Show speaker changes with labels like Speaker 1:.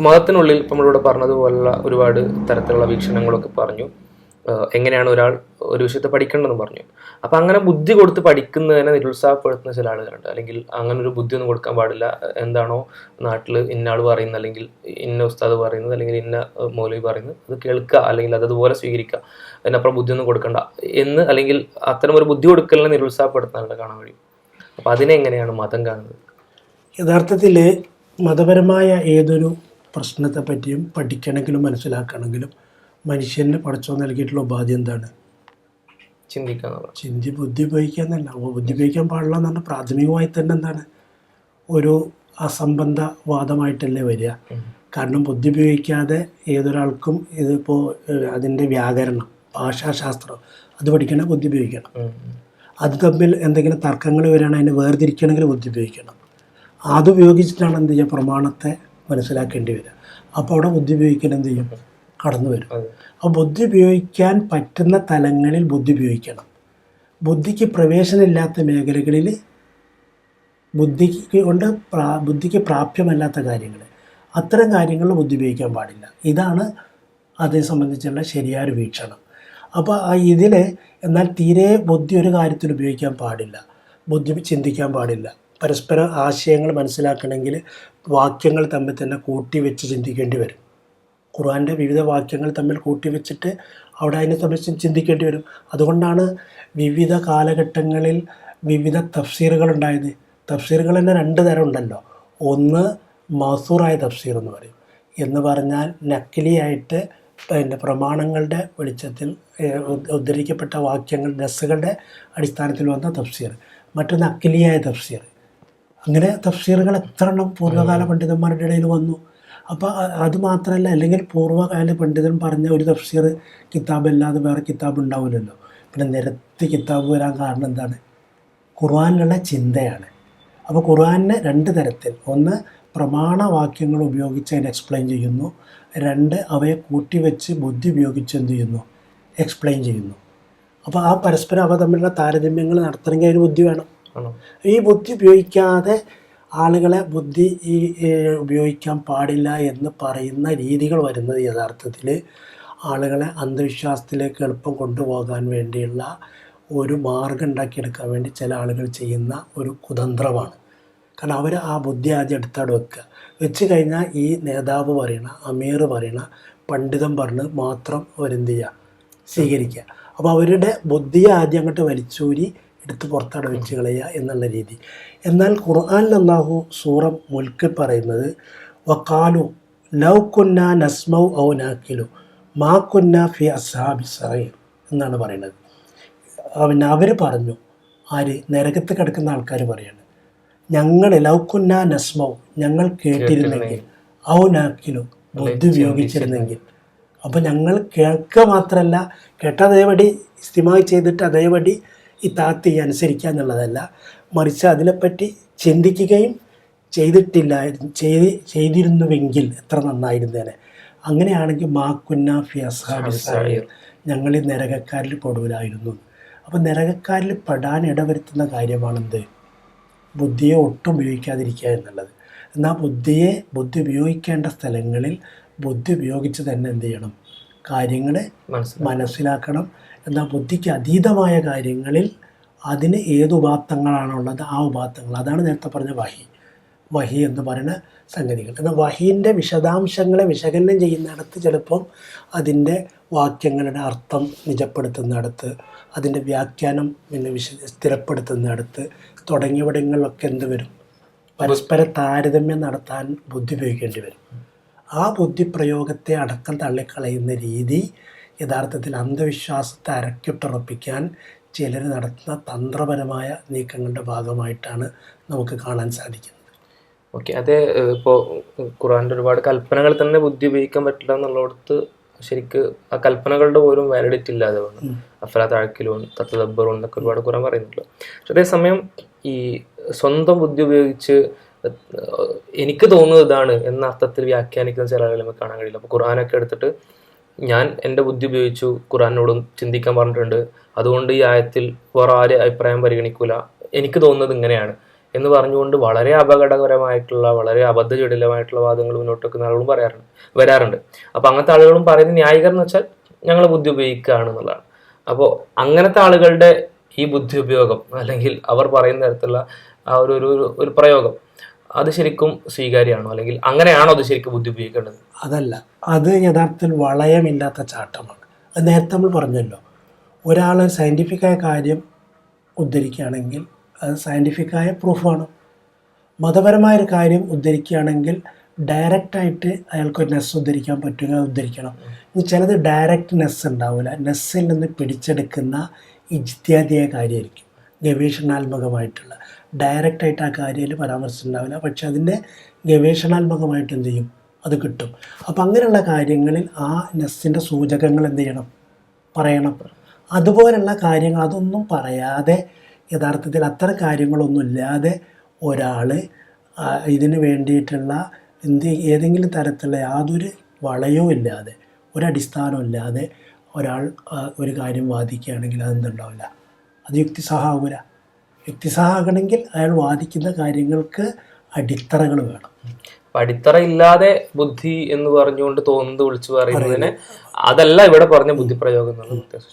Speaker 1: മതത്തിനുള്ളിൽ ഇപ്പം നമ്മളിവിടെ പറഞ്ഞതുപോലുള്ള ഒരുപാട് തരത്തിലുള്ള വീക്ഷണങ്ങളൊക്കെ പറഞ്ഞു. എങ്ങനെയാണ് ഒരാൾ ഒരു വിഷയത്തെ പഠിക്കേണ്ടതെന്ന് പറഞ്ഞു. അപ്പം അങ്ങനെ ബുദ്ധി കൊടുത്ത് പഠിക്കുന്നതിനെ നിരുത്സാഹപ്പെടുത്തുന്ന ചില ആളുകളുണ്ട്. അല്ലെങ്കിൽ അങ്ങനെ ഒരു ബുദ്ധി ഒന്നും കൊടുക്കാൻ പാടില്ല, എന്താണോ നാട്ടിൽ ഇന്ന ആൾ പറയുന്നത്, അല്ലെങ്കിൽ ഇന്ന ഉസ്താദ് പറയുന്നത്, അല്ലെങ്കിൽ ഇന്ന മൗലവി പറയുന്നത് അത് കേൾക്കുക, അല്ലെങ്കിൽ അതതുപോലെ സ്വീകരിക്കുക, അതിനപ്പുറം ബുദ്ധിയൊന്നും കൊടുക്കണ്ട എന്ന്, അല്ലെങ്കിൽ അത്തരം ഒരു ബുദ്ധി കൊടുക്കലിനെ നിരുത്സാഹപ്പെടുത്താനുള്ള കാണാൻ കഴിയും. അപ്പം അതിനെങ്ങനെയാണ് മതം കാണുന്നത്?
Speaker 2: യഥാർത്ഥത്തിൽ മതപരമായ ഏതൊരു പ്രശ്നത്തെ പറ്റിയും പഠിക്കണമെങ്കിലും മനസ്സിലാക്കണമെങ്കിലും മനുഷ്യന് പടച്ചോൻ നൽകിയിട്ടുള്ള ഉപാധി എന്താണ്? ബുദ്ധി ഉപയോഗിക്കുക എന്നല്ല. ബുദ്ധി ഉപയോഗിക്കാൻ പാടില്ല എന്ന് പറഞ്ഞാൽ പ്രാഥമികമായി തന്നെ എന്താണ്, ഒരു അസംബന്ധവാദമായിട്ടല്ലേ വരിക. കാരണം ബുദ്ധി ഉപയോഗിക്കാതെ ഏതൊരാൾക്കും ഇതിപ്പോൾ അതിൻ്റെ വ്യാകരണം, ഭാഷാശാസ്ത്രം അത് പഠിക്കണമെങ്കിൽ ബുദ്ധി ഉപയോഗിക്കണം. അത് തമ്മിൽ എന്തെങ്കിലും തർക്കങ്ങൾ വരികയാണെങ്കിൽ അതിനെ വേർതിരിക്കണമെങ്കിൽ ബുദ്ധി ഉപയോഗിക്കണം. അതുപയോഗിച്ചിട്ടാണ് എന്ത് ചെയ്യുക, പ്രമാണത്തെ മനസ്സിലാക്കേണ്ടി വരിക. അപ്പോൾ അവിടെ ബുദ്ധി ഉപയോഗിക്കാൻ എന്ത് ചെയ്യും, കടന്നു വരും. അപ്പോൾ ബുദ്ധി ഉപയോഗിക്കാൻ പറ്റുന്ന തലങ്ങളിൽ ബുദ്ധി ഉപയോഗിക്കണം. ബുദ്ധിക്ക് പ്രവേശനമില്ലാത്ത മേഖലകളിൽ ബുദ്ധിക്ക് പ്രാപ്യമല്ലാത്ത കാര്യങ്ങൾ, അത്തരം കാര്യങ്ങളിൽ ബുദ്ധി ഉപയോഗിക്കാൻ പാടില്ല. ഇതാണ് അതേ സംബന്ധിച്ചുള്ള ശരിയായ വീക്ഷണം. അപ്പോൾ ഇതിൽ എന്നാൽ തീരെ ബുദ്ധി ഒരു കാര്യത്തിൽ ഉപയോഗിക്കാൻ പാടില്ല, ബുദ്ധി ചിന്തിക്കാൻ പാടില്ല. പരസ്പര ആശയങ്ങൾ മനസ്സിലാക്കണമെങ്കിൽ വാക്യങ്ങൾ തമ്മിൽ തന്നെ കൂട്ടി വെച്ച് ചിന്തിക്കേണ്ടി വരും. ഖുർആൻ്റെ വിവിധ വാക്യങ്ങൾ തമ്മിൽ കൂട്ടി വെച്ചിട്ട് അവിടെ അതിനെ തമ്മിൽ ചിന്തിക്കേണ്ടി വരും. അതുകൊണ്ടാണ് വിവിധ കാലഘട്ടങ്ങളിൽ വിവിധ തഫ്സീറുകൾ ഉണ്ടായത്. തഫ്സീറുകൾ തന്നെ 2 തരം ഉണ്ടല്ലോ. ഒന്ന് മസൂറായ തഫ്സീർ എന്ന് പറയും, എന്ന് പറഞ്ഞാൽ നക്കിലിയായിട്ട് പ്രമാണങ്ങളുടെ വെളിച്ചത്തിൽ ഉദ്ധരിക്കപ്പെട്ട വാക്യങ്ങൾ നസ്സുകളുടെ അടിസ്ഥാനത്തിൽ വന്ന തഫ്സീർ. മറ്റൊന്ന് അക്കിലിയായ തഫ്സീർ. അങ്ങനെ തഫ്സീറുകൾ എത്ര എണ്ണം പൂർവ്വകാല പണ്ഡിതന്മാരുടെ ഇടയിൽ വന്നു. അപ്പോൾ അതുമാത്രമല്ല, അല്ലെങ്കിൽ പൂർവ്വകാല പണ്ഡിതൻ പറഞ്ഞ ഒരു തഫ്സീർ കിതാബല്ലാതെ വേറെ കിതാബ് ഉണ്ടാവില്ലല്ലോ. പിന്നെ നിരത്തി കിതാബ് വരാൻ കാരണം എന്താണ്? ഖുർആനിലുള്ള ചിന്തയാണ്. അപ്പോൾ ഖുർആനിനെ 2 തരത്തിൽ, ഒന്ന് പ്രമാണവാക്യങ്ങൾ ഉപയോഗിച്ച് അതിനെ എക്സ്പ്ലെയിൻ ചെയ്യുന്നു, 2 അവയെ കൂട്ടിവെച്ച് ബുദ്ധി ഉപയോഗിച്ച് എന്ത് ചെയ്യുന്നു, എക്സ്പ്ലെയിൻ ചെയ്യുന്നു. അപ്പോൾ ആ പരസ്പരം അവ തമ്മിലുള്ള താരതമ്യങ്ങൾ നടത്തണമെങ്കിൽ അതിന് ബുദ്ധി വേണം. ഈ ബുദ്ധി ഉപയോഗിക്കാതെ ആളുകളെ ബുദ്ധി ഉപയോഗിക്കാൻ പാടില്ല എന്ന് പറയുന്ന രീതികൾ വരുന്നത് യഥാർത്ഥത്തിൽ ആളുകളെ അന്ധവിശ്വാസത്തിലേക്ക് എളുപ്പം കൊണ്ടുപോകാൻ വേണ്ടിയുള്ള ഒരു മാർഗം ഉണ്ടാക്കിയെടുക്കാൻ വേണ്ടി ചില ആളുകൾ ചെയ്യുന്ന ഒരു കുതന്ത്രമാണ്. കാരണം അവർ ആ ബുദ്ധി ആദ്യം എടുത്തവിടെ വെച്ച് കഴിഞ്ഞാൽ ഈ നേതാവ് പറയണ, അമീർ പറയണ, പണ്ഡിതൻ പറഞ്ഞ് മാത്രം അവരെന്ത് ചെയ്യുക, സ്വീകരിക്കുക. അപ്പോൾ അവരുടെ ബുദ്ധിയെ ആദ്യം അങ്ങോട്ട് വലിച്ചൂരി എടുത്ത് പുറത്തവിടെ വെച്ച് കളയുക എന്നുള്ള രീതി. എന്നാൽ ഖുർആനിൽ അല്ലാഹു സൂറ മുൽക്കിൽ പറയുന്നത് വഖാലു ലൗ കുന്നാ നസ്മൗ ഔ നാക്കിലു മാ കുന്നാ ഫി അസ്ഹാബി സഈർ എന്നാണ് പറയുന്നത്. പിന്നെ അവർ പറഞ്ഞു, ആര്? നരകത്ത് കിടക്കുന്ന ആൾക്കാർ പറയാണ്, ഞങ്ങൾ ലൗ കുന്നാ നസ്മൗ, ഞങ്ങൾ കേട്ടിരുന്നെങ്കിൽ, ഔ നാക്കിലു, ബുദ്ധി ഉപയോഗിച്ചിരുന്നെങ്കിൽ. അപ്പോൾ ഞങ്ങൾ കേൾക്കുക മാത്രമല്ല, കേട്ട അതേപടി ഇസ്തിമാ ചെയ്തിട്ട് അതേപടി ഈ താത്തി അനുസരിക്കുക എന്നുള്ളതല്ല, മറിച്ച് അതിനെപ്പറ്റി ചിന്തിക്കുകയും ചെയ്തിരുന്നുവെങ്കിൽ എത്ര നന്നായിരുന്നേനെ. അങ്ങനെയാണെങ്കിൽ മാ കുന്നാ ഫി അസ്ഹാബി സഈർ, ഞങ്ങൾ ഈ നരകക്കാരിൽ പെടൂലായിരുന്നു. അപ്പോൾ നരകക്കാരിൽ പെടാൻ ഇടവരുത്തുന്ന കാര്യമാണെന്ത്? ബുദ്ധിയെ ഒട്ടും ഉപയോഗിക്കാതിരിക്കുക എന്നുള്ളത്. എന്നാൽ ബുദ്ധി ഉപയോഗിക്കേണ്ട സ്ഥലങ്ങളിൽ ബുദ്ധി ഉപയോഗിച്ച് തന്നെ എന്ത് ചെയ്യണം, കാര്യങ്ങളെ മനസ്സിലാക്കണം. എന്നാൽ ബുദ്ധിക്ക് അതീതമായ കാര്യങ്ങളിൽ അതിന് ഏത് ഉപാത്തങ്ങളാണുള്ളത് ആ ഉപാത്തങ്ങൾ, അതാണ് നേരത്തെ പറഞ്ഞ വഹി എന്ന് പറയുന്ന സംഗതികൾ. എന്നാൽ വഹീൻ്റെ വിശദാംശങ്ങളെ വിശകലനം ചെയ്യുന്നിടത്ത് ചിലപ്പം അതിൻ്റെ വാക്യങ്ങളുടെ അർത്ഥം നിജപ്പെടുത്തുന്നിടത്ത്, അതിൻ്റെ വ്യാഖ്യാനം പിന്നെ സ്ഥിരപ്പെടുത്തുന്നിടത്ത് തുടങ്ങിയവിടങ്ങളിലൊക്കെ എന്ത് വരും, പരസ്പര താരതമ്യം നടത്താൻ ബുദ്ധി ഉപയോഗിക്കേണ്ടി വരും. ആ ബുദ്ധിപ്രയോഗത്തെ അടക്കം തള്ളിക്കളയുന്ന രീതി യഥാർത്ഥത്തിൽ അന്ധവിശ്വാസത്തെ അരക്കിട്ടുറപ്പിക്കാൻ ചിലർ നടത്തുന്ന തന്ത്രപരമായ നീക്കങ്ങളുടെ ഭാഗമായിട്ടാണ് നമുക്ക് കാണാൻ സാധിക്കുന്നത്.
Speaker 1: ഓക്കെ, അതേ ഇപ്പോൾ ഖുർആൻ്റെ ഒരുപാട് കൽപ്പനകൾ തന്നെ ബുദ്ധി ഉപയോഗിക്കാൻ പറ്റില്ല എന്നുള്ളിടത്ത് ശരിക്ക് ആ കൽപ്പനകളുടെ പോലും വാലിഡിറ്റി ഇല്ലാതെ വന്നു. അഫലാ തഅഖിലൂൻ, തതദബ്ബറൂൻ എന്നൊക്കെ ഒരുപാട് ഖുർആൻ പറയുന്നുണ്ടല്ലോ. പക്ഷെ അതേസമയം ഈ സ്വന്തം ബുദ്ധി ഉപയോഗിച്ച് എനിക്ക് തോന്നുന്നത് ഇതാണ് എന്ന അർത്ഥത്തിൽ വ്യാഖ്യാനിക്കുന്ന ചില ആളുകളെ നമുക്ക് കാണാൻ കഴിയില്ല. അപ്പോൾ ഖുർആനൊക്കെ എടുത്തിട്ട് ഞാൻ എൻ്റെ ബുദ്ധി ഉപയോഗിച്ചു, ഖുർആനോടും ചിന്തിക്കാൻ പറഞ്ഞിട്ടുണ്ട്, അതുകൊണ്ട് ഈ ആയത്തിൽ വേറെ ആരെ അഭിപ്രായം പരിഗണിക്കൂല, എനിക്ക് തോന്നുന്നത് ഇങ്ങനെയാണ് എന്ന് പറഞ്ഞുകൊണ്ട് വളരെ അപകടകരമായിട്ടുള്ള വളരെ അബദ്ധജടിലമായിട്ടുള്ള വാദങ്ങൾ മുന്നോട്ട് വെക്കുന്ന ആളുകളും വരാറുണ്ട്. അപ്പോൾ അങ്ങനത്തെ ആളുകളും പറയുന്ന ന്യായീകരണം എന്ന് വെച്ചാൽ ഞങ്ങൾ ബുദ്ധി ഉപയോഗിക്കുകയാണ് എന്നുള്ളതാണ്. അപ്പോൾ അങ്ങനത്തെ ആളുകളുടെ ഈ ബുദ്ധി ഉപയോഗം അല്ലെങ്കിൽ അവർ പറയുന്ന തരത്തിലുള്ള ആ ഒരു പ്രയോഗം അത് ശരിക്കും സ്വീകാര്യമാണോ, അല്ലെങ്കിൽ അങ്ങനെയാണോ അത് ശരിക്കും ബുദ്ധി ഉപയോഗിക്കേണ്ടത്?
Speaker 2: അതല്ല, അത് യഥാർത്ഥത്തിൽ വളയമില്ലാത്ത ചാട്ടമാണ്. അത് നേരത്തെ നമ്മൾ പറഞ്ഞല്ലോ, ഒരാൾ സയൻറ്റിഫിക്കായ കാര്യം ഉദ്ധരിക്കുകയാണെങ്കിൽ അത് സയൻറ്റിഫിക്കായ പ്രൂഫാണ്. മതപരമായൊരു കാര്യം ഉദ്ധരിക്കുകയാണെങ്കിൽ ഡയറക്റ്റായിട്ട് അയാൾക്കൊരു നെസ് ഉദ്ധരിക്കാൻ പറ്റുമെങ്കിൽ അത് ഉദ്ധരിക്കണം. ഇനി ചിലത് ഡയറക്റ്റ് നെസ് ഉണ്ടാവില്ല, നെസ്സിൽ നിന്ന് പിടിച്ചെടുക്കുന്ന ഇജ്തിഹാദിയായ കാര്യമായിരിക്കും, ഗവേഷണാത്മകമായിട്ടുള്ള. ഡയറക്റ്റായിട്ട് ആ കാര്യം പരാമർശിച്ചിട്ടുണ്ടാവില്ല, പക്ഷെ അതിൻ്റെ ഗവേഷണാത്മകമായിട്ട് എന്ത് ചെയ്യും, അത് കിട്ടും. അപ്പം അങ്ങനെയുള്ള കാര്യങ്ങളിൽ ആ നെസ്സിൻ്റെ സൂചകങ്ങൾ എന്ത് ചെയ്യണം, പറയണം. അതുപോലുള്ള കാര്യങ്ങൾ അതൊന്നും പറയാതെ, യഥാർത്ഥത്തിൽ അത്തരം കാര്യങ്ങളൊന്നും ഇല്ലാതെ ഒരാൾ ഇതിന് വേണ്ടിയിട്ടുള്ള ഏതെങ്കിലും തരത്തിലുള്ള യാതൊരു വളയവും ഇല്ലാതെ, ഒരടിസ്ഥാനവും ഇല്ലാതെ ഒരാൾ ഒരു കാര്യം വാദിക്കുകയാണെങ്കിൽ അതെന്തുണ്ടാവില്ല, അത് യുക്തിസഹമാകില്ല. യുക്തിസഹമാകണമെങ്കിൽ അയാൾ വാദിക്കുന്ന കാര്യങ്ങൾക്ക് അടിത്തറകൾ വേണം.
Speaker 1: അടിത്തറ ഇല്ലാതെ ബുദ്ധി എന്ന് പറഞ്ഞുകൊണ്ട് തോന്നുന്നത് വിളിച്ചു പറയുന്നതിന് അതല്ല ഇവിടെ പറഞ്ഞ ബുദ്ധിപ്രയോഗം എന്നുള്ളത്.